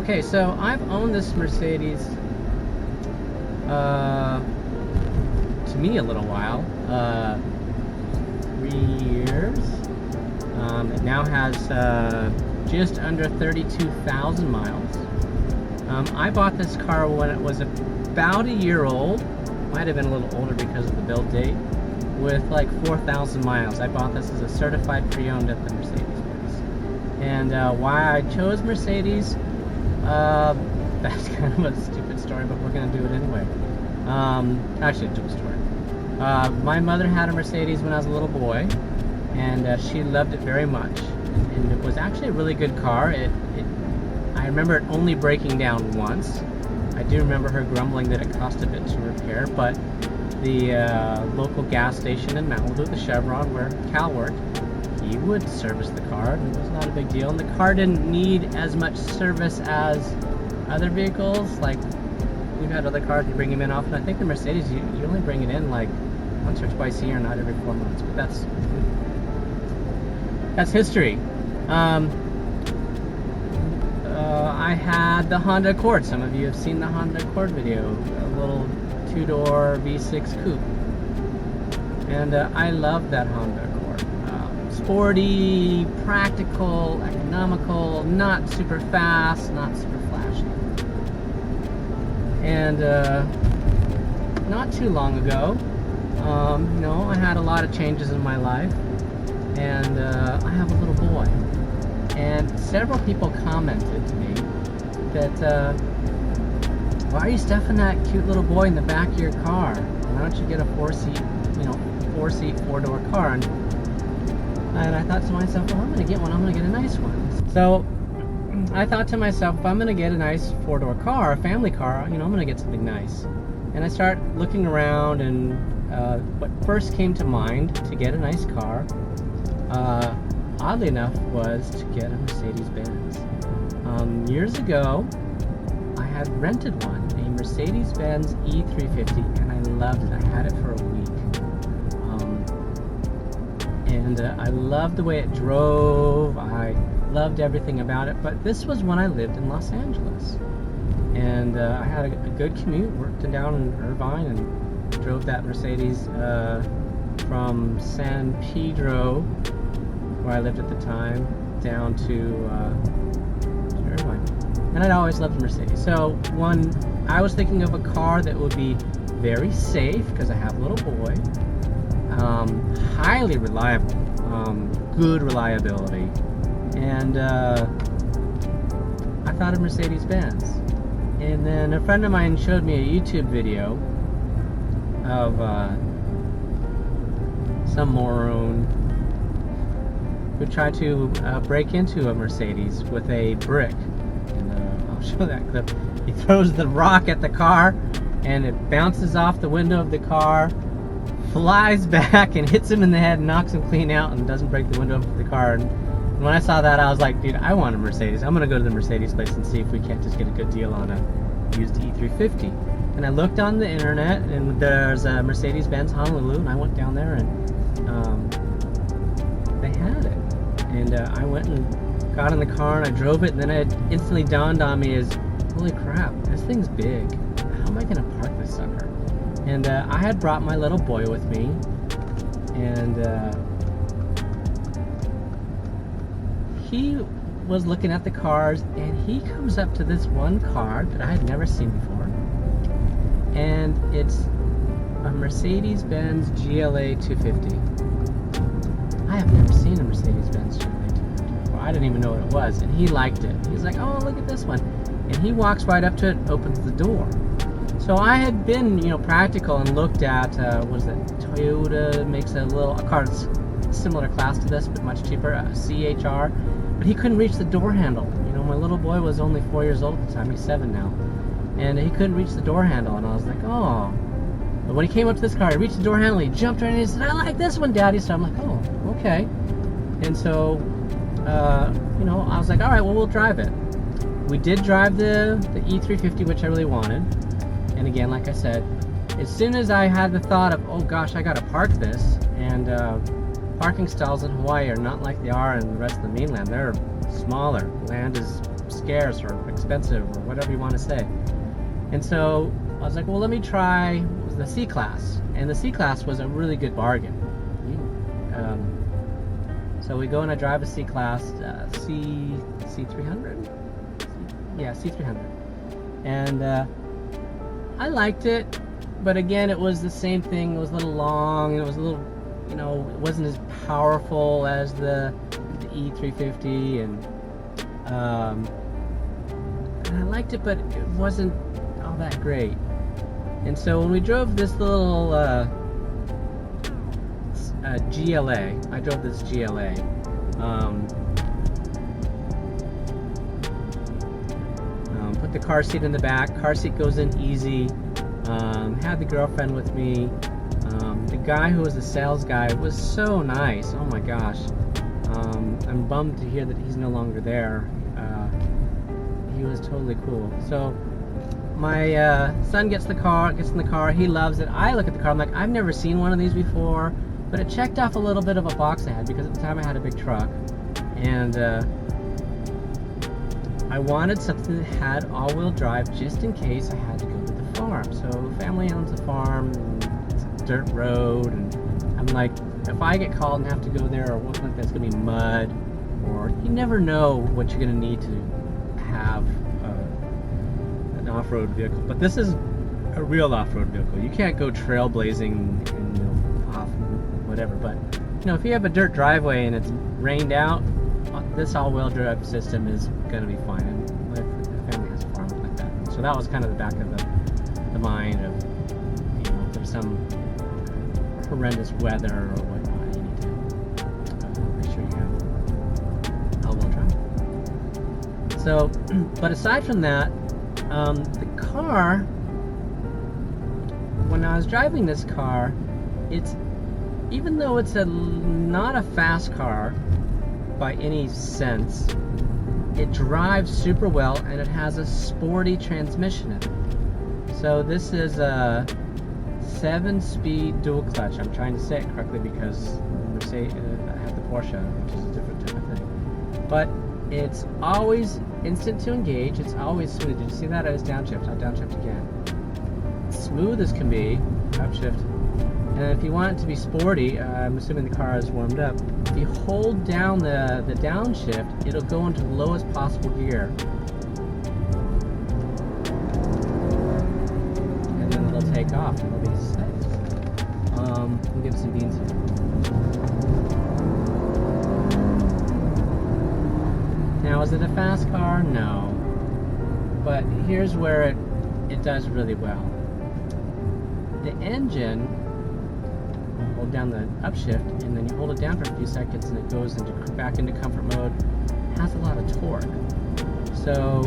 Okay, so I've owned this Mercedes, to me a little while, 3 years. It now has just under 32,000 miles. I bought this car when it was about a year old, might have been a little older because of the build date, with like 4,000 miles. I bought this as a certified pre-owned at the Mercedes Benz. And why I chose Mercedes, that's kind of a stupid story, but we're going to do it anyway. Actually, a dual story. My mother had a Mercedes when I was a little boy, and she loved it very much. And it was actually a really good car. I remember it only breaking down once. I do remember her grumbling that it cost a bit to repair, but the local gas station in Malibu, the Chevron, where Cal worked, he would service the car, and it was not a big deal. And the car didn't need as much service as other vehicles. Like, we've had other cars, you bring them in often. I think the Mercedes, you only bring it in like once or twice a year, not every 4 months. But that's history. I had the Honda Accord. Some of you have seen the Honda Accord video, a little two-door V6 coupe. And I love that Honda Accord. Sporty, practical, economical, not super fast, not super flashy. And not too long ago, I had a lot of changes in my life, and I have a little boy. And several people commented to me that, why are you stuffing that cute little boy in the back of your car? Why don't you get a four-seat, four-door car? And I thought to myself, well, I'm going to get one. I'm going to get a nice one. So I thought to myself, if I'm going to get a nice four-door car, a family car, I'm going to get something nice. And I start looking around, and what first came to mind to get a nice car, oddly enough, was to get a Mercedes Benz. Years ago, I had rented one, a Mercedes Benz E350, and I loved it. I had it for a week. And I loved the way it drove. I loved everything about it. But this was when I lived in Los Angeles. And I had a good commute, worked down in Irvine, and drove that Mercedes from San Pedro, where I lived at the time, down to Irvine. And I'd always loved Mercedes. So I was thinking of a car that would be very safe, because I have a little boy, highly reliable, good reliability, and I thought of Mercedes Benz. And then a friend of mine showed me a YouTube video of some moron who tried to break into a Mercedes with a brick. And I'll show that clip. He throws the rock at the car, and it bounces off the window of the car, flies back and hits him in the head and knocks him clean out, and doesn't break the window of the car. And when I saw that, I was like, dude, I want a Mercedes. I'm gonna go to the Mercedes place and see if we can't just get a good deal on a used E350. And I looked on the internet, and there's a Mercedes Benz Honolulu, and I went down there, and they had it. And I went and got in the car, and I drove it, and then it instantly dawned on me as, holy crap, this thing's big. How am I gonna park this sucker? And I had brought my little boy with me, and he was looking at the cars, and he comes up to this one car that I had never seen before, and it's a Mercedes Benz GLA-250. I have never seen a Mercedes Benz GLA-250 before. I didn't even know what it was, and he liked it. He's like, oh, look at this one. And he walks right up to it and opens the door. So I had been, practical and looked at, what is it, Toyota makes a car that's similar class to this, but much cheaper, a CHR, but he couldn't reach the door handle. My little boy was only 4 years old at the time, he's 7 now, and he couldn't reach the door handle, and I was like, oh. But when he came up to this car, he reached the door handle, he jumped right in, and he said, I like this one, Daddy. So I'm like, oh, okay. And so, I was like, all right, well, we'll drive it. We did drive the E350, which I really wanted. And again, like I said, as soon as I had the thought of, oh gosh, I gotta park this, and parking stalls in Hawaii are not like they are in the rest of the mainland. They're smaller. Land is scarce or expensive or whatever you want to say. And so I was like, well, let me try the C-Class. And the C-Class was a really good bargain. So we go and I drive a C-Class, C300? Yeah, C300. And I liked it, but again, it was the same thing. It was a little long, and it was a little, you know, it wasn't as powerful as the E350, and I liked it, but it wasn't all that great. And so when we drove this little GLA, I drove this GLA. Put the car seat in the back. Car seat goes in easy. Had the girlfriend with me. The guy who was the sales guy was so nice. Oh my gosh. I'm bummed to hear that he's no longer there. He was totally cool. So my son gets in the car. He loves it. I look at the car. I'm like, I've never seen one of these before, but it checked off a little bit of a box I had because at the time I had a big truck, and I wanted something that had all-wheel drive just in case I had to go to the farm. So family owns a farm, and it's a dirt road, and I'm like, if I get called and have to go there, or what, like that's gonna be mud, or you never know what you're gonna need to have an off-road vehicle. But this is a real off-road vehicle. You can't go trailblazing and off whatever. But you know, if you have a dirt driveway and it's rained out, this all-wheel drive system is going to be fine. And my family has a farm like that. So that was kind of the back of the mind of, you know, if there's some horrendous weather or whatnot, you need to make sure you have all-wheel drive. So, but aside from that, the car, when I was driving this car, it's, even though it's not a fast car by any sense, it drives super well, and it has a sporty transmission in it. So this is a 7-speed dual clutch. I'm trying to say it correctly because Mercedes, I have the Porsche, which is a different type of thing. But it's always instant to engage. It's always smooth. Did you see that? I was downshift. I'll downshift again. Smooth as can be. Upshift. And if you want it to be sporty, I'm assuming the car is warmed up, if you hold down the downshift, it'll go into the lowest possible gear. And then it'll take off and it'll be safe. We'll give some beans here. Now, is it a fast car? No. But here's where it does really well. The engine, hold down the upshift, and then you hold it down for a few seconds and it goes back into comfort mode. It has a lot of torque. So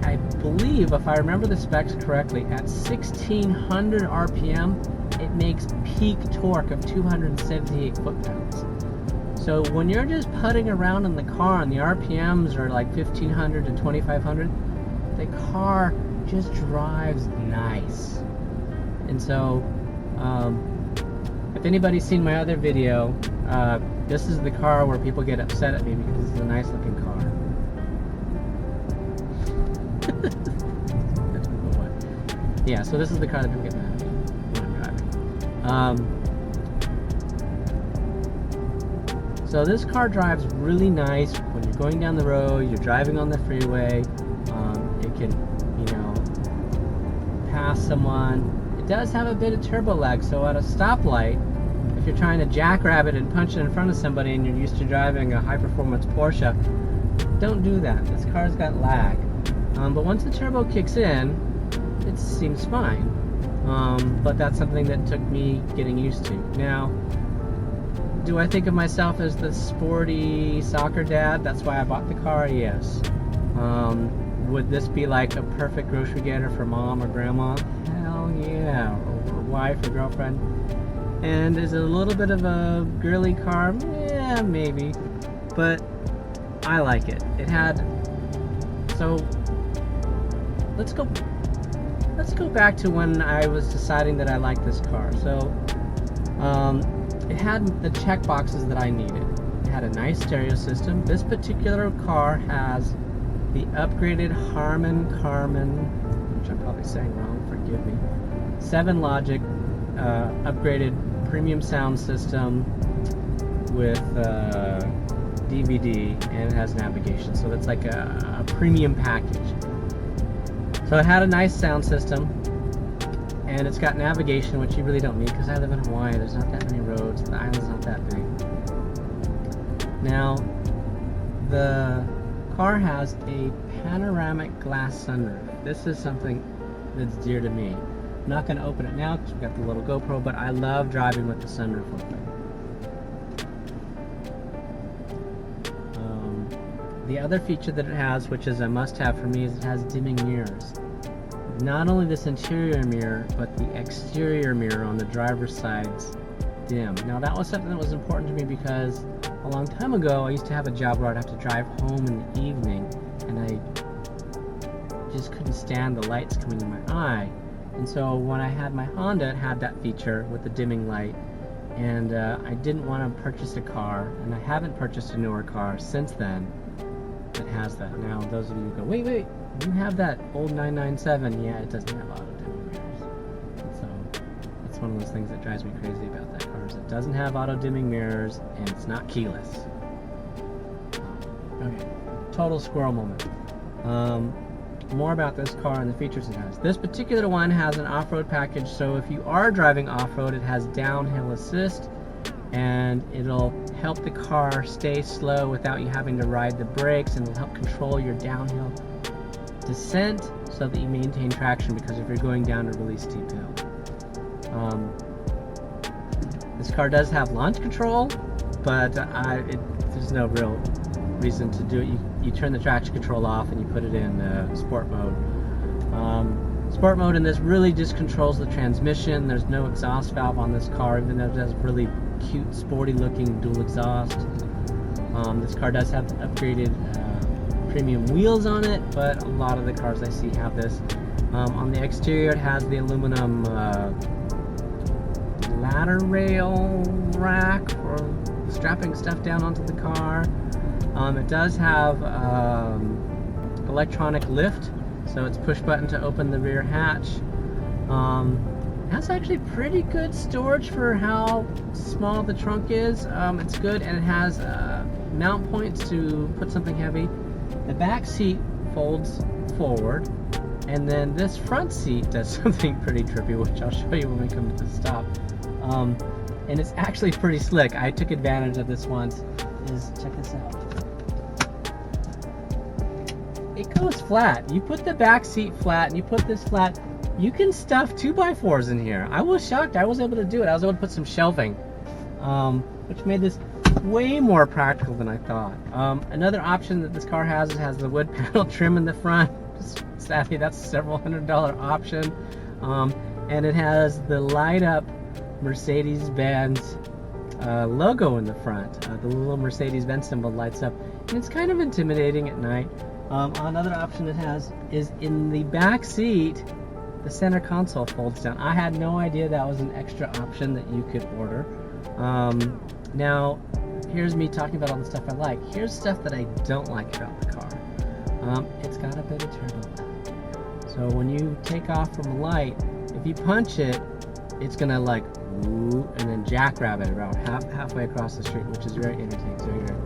I believe, if I remember the specs correctly, at 1600 RPM, it makes peak torque of 278 foot-pounds. So when you're just putting around in the car and the RPMs are like 1500 to 2500, the car just drives nice. And so, if anybody's seen my other video, this is the car where people get upset at me because it's a nice looking car. Yeah, so this is the car that people get mad at me when I'm driving. So this car drives really nice when you're going down the road, you're driving on the freeway. It can, you know, pass someone. It does have a bit of turbo lag, so at a stoplight, if you're trying to jackrabbit and punch it in front of somebody and you're used to driving a high-performance Porsche, don't do that. This car's got lag. But once the turbo kicks in, it seems fine. But that's something that took me getting used to. Now, do I think of myself as the sporty soccer dad? That's why I bought the car? Yes. Would this be like a perfect grocery getter for mom or grandma? Hell yeah. Or wife or girlfriend. And is it a little bit of a girly car? Yeah, maybe. But I like it. It had... So, let's go back to when I was deciding that I liked this car. So, it had the check boxes that I needed. It had a nice stereo system. This particular car has the upgraded Harman Kardon, which I'm probably saying wrong, forgive me, 7 Logic upgraded premium sound system with DVD, and it has navigation, so that's like a premium package. So it had a nice sound system, and it's got navigation, which you really don't need because I live in Hawaii. There's not that many roads. The island's not that big. Now, the car has a panoramic glass sunroof. This is something that's dear to me. I'm not going to open it now because we've got the little GoPro, but I love driving with the sunroof open. The other feature that it has, which is a must-have for me, is it has dimming mirrors. Not only this interior mirror, but the exterior mirror on the driver's side's dim. Now that was something that was important to me because a long time ago I used to have a job where I'd have to drive home in the evening, and I just couldn't stand the lights coming in my eye. And so when I had my Honda, it had that feature with the dimming light, and I didn't want to purchase a car, and I haven't purchased a newer car since then that has that. Now those of you who go, wait, you have that old 997, yeah, it doesn't have auto dimming mirrors. And so that's one of those things that drives me crazy about that car, is it doesn't have auto dimming mirrors and it's not keyless. Okay, total squirrel moment. More about this car and the features it has. This particular one has an off-road package, so if you are driving off-road, it has downhill assist, and it'll help the car stay slow without you having to ride the brakes, and it'll help control your downhill descent so that you maintain traction, because if you're going down a really steep hill. This car does have launch control, but there's no real reason to do it. You turn the traction control off and you put it in sport mode. Sport mode in this really just controls the transmission. There's no exhaust valve on this car, even though it has really cute, sporty looking dual exhaust. This car does have upgraded premium wheels on it, but a lot of the cars I see have this. On the exterior, it has the aluminum ladder rail rack for strapping stuff down onto the car. It does have electronic lift, so it's push button to open the rear hatch. That's actually pretty good storage for how small the trunk is. It's good, and it has mount points to put something heavy. The back seat folds forward, and then this front seat does something pretty trippy, which I'll show you when we come to the stop. And it's actually pretty slick. I took advantage of this once. Check this out. It goes flat. You put the back seat flat, and you put this flat. You can stuff 2x4s in here. I was shocked I was able to do it. I was able to put some shelving, which made this way more practical than I thought. Another option that this car has, it has the wood panel trim in the front. Sadly, that's a several $100 option. And it has the light up Mercedes Benz logo in the front. The little Mercedes Benz symbol lights up, and it's kind of intimidating at night. Another option it has is in the back seat, the center console folds down. I had no idea that was an extra option that you could order. Now, here's me talking about all the stuff I like. Here's stuff that I don't like about the car. It's got a bit of turbo lag. So when you take off from a light, if you punch it, it's gonna like woo, and then jackrabbit around halfway across the street, which is very irritating. So you're,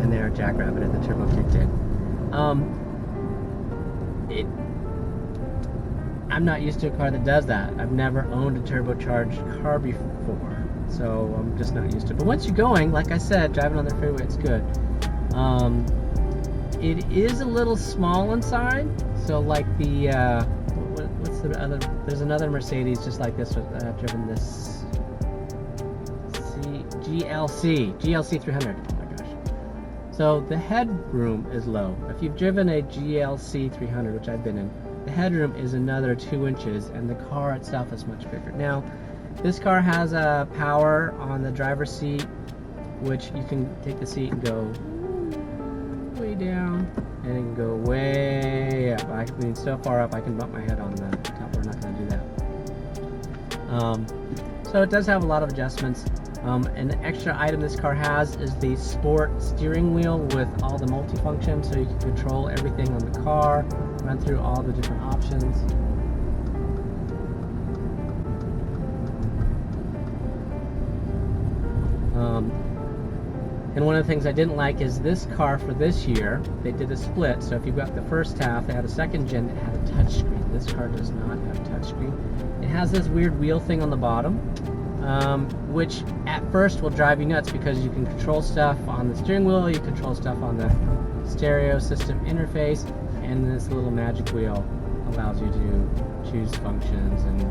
and there, jackrabbit, and the turbo kicked in. I'm not used to a car that does that. I've never owned a turbocharged car before, so I'm just not used to it. But once you're going, like I said, driving on the freeway, it's good. It is a little small inside, so like the what's the other? There's another Mercedes just like this. I've driven this GLC 300. Oh my gosh! So the headroom is low. If you've driven a GLC 300, which I've been in, the headroom is another 2 inches, and the car itself is much bigger. Now, this car has a power on the driver's seat, which you can take the seat and go way down, and it can go way up. I mean, so far up I can bump my head on the top. We're not going to do that. So it does have a lot of adjustments. An extra item this car has is the sport steering wheel with all the multifunction, so you can control everything on the car, run through all the different options. And one of the things I didn't like is this car for this year, they did a split. So if you've got the first half, they had a second gen that had a touchscreen. This car does not have a touchscreen. It has this weird wheel thing on the bottom, which at first will drive you nuts because you can control stuff on the steering wheel, you control stuff on the stereo system interface, and this little magic wheel allows you to choose functions and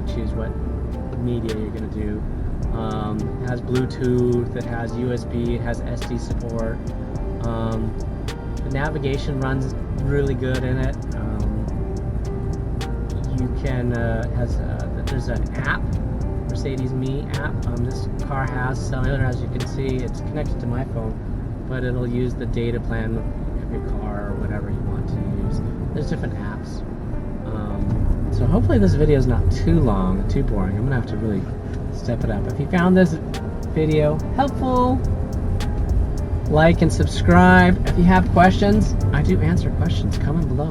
choose what media you're going to do. It has Bluetooth, it has USB, it has SD support. The navigation runs really good in it. You can there's an app, Mercedes Me app. This car has cellular, as you can see. It's connected to my phone, but it'll use the data plan of your car or whatever you want to use. There's different apps. So hopefully this video is not too long, too boring. I'm gonna have to really step it up. If you found this video helpful, like and subscribe. If you have questions, I do answer questions. Comment below.